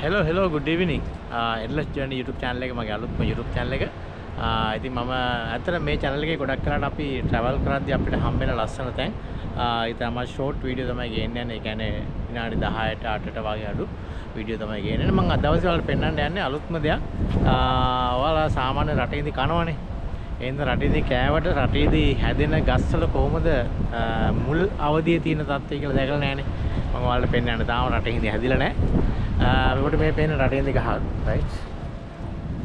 hello good evening endless journey YouTube channel එක මගේ අලුත්ම YouTube channel එක. ඉතින් මම ඇත්තට මේ channel එකේ ගොඩක් කරාට අපි travel කරද්දී අපිට හම්බ වෙන ලස්සන තැන් ඉතින් මම short video තමයි ගේන්නේ. ඒ කියන්නේ විනාඩි 10ට 8ට වගේ අඩු video තමයි ගේන්නේ. මම අද දවසේ වල පෙන්නන්න යන්නේ අලුත්ම දෙයක්. ඔයාලා සාමාන්‍ය රටේදී කනවනේ. එහෙනම් රටේදී කෑවට රටේදී හැදෙන ගස්වල කොහොමද මුල් අවදියේ තියෙන තත්ත්වය කියලා දැකලා නැහනේ. මම ඔයාලට පෙන්නන්න තාම රටේදී හැදිලා නැහැ. මෙවට මේ පේන රටේදී ගහ right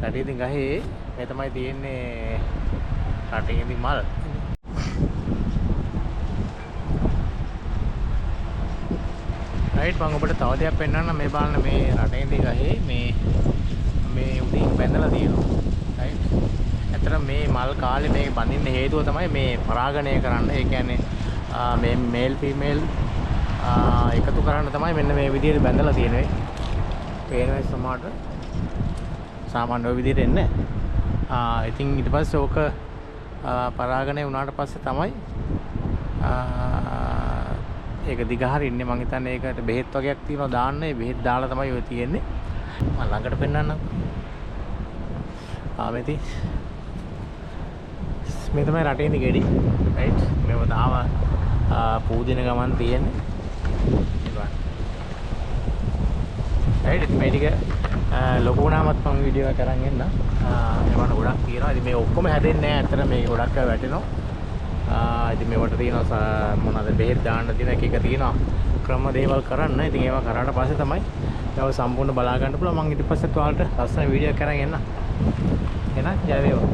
රටේදී ගහේ මේ තමයි තියෙන්නේ රටේදී මල් right මම ඔබට තව දෙයක් පෙන්නන්න මේ බලන්න මේ රටේදී ගහේ මේ උඩින් බැඳලා තියෙනවා right ඇත්තට මේ මල් කාලේ මේක බඳින්න හේතුව තමයි මේ පරාගණය කරන්න ඒ කියන්නේ මේ මේල් ෆීමේල් එකතු කරන්න තමයි මෙන්න මේ විදිහට බැඳලා තියෙන්නේ පේනවා සමාට සාමාන්‍ය විදිහට එන්නේ. ඉතින් ඊට පස්සේ ඕක පරාගණය වුණාට පස්සේ තමයි ඒක දිග හරින්නේ. මං හිතන්නේ ඒකට බෙහෙත් වගේක් තියෙනවා දාන්න. ඒ බෙහෙත් දාලා තමයි ඔය තියෙන්නේ. මම ළඟට පෙන්නන්නම්. මෙතී මේ තමයි රටේ ඉන්නේ ගෙඩි. රයිට්. මේව තාම පූජන ගමන් තියෙන්නේ. right මේ ටික ලොකු වුණාමත් මම වීඩියෝ එකක් අරන් එන්න. ඒවට ගොඩක් තියෙනවා. ඉතින් මේ ඔක්කොම හැදෙන්නේ නැහැ. ඇත්තට මේක ගොඩක් වැටෙනවා. ඉතින් මේවට තියෙනවා මොනවාද බෙහෙත් දාන්න තියෙන එක තියෙනවා. ක්‍රම දේවල් කරන්න. ඉතින් ඒවා කරාට පස්සේ තමයි ඒව සම්පූර්ණ බලා ගන්න පුළුවන්. මම ඊට පස්සෙත් ඔයාලට ලස්සන වීඩියෝ එකක් අරන් එන්න. එහෙනම් ජය වේවා.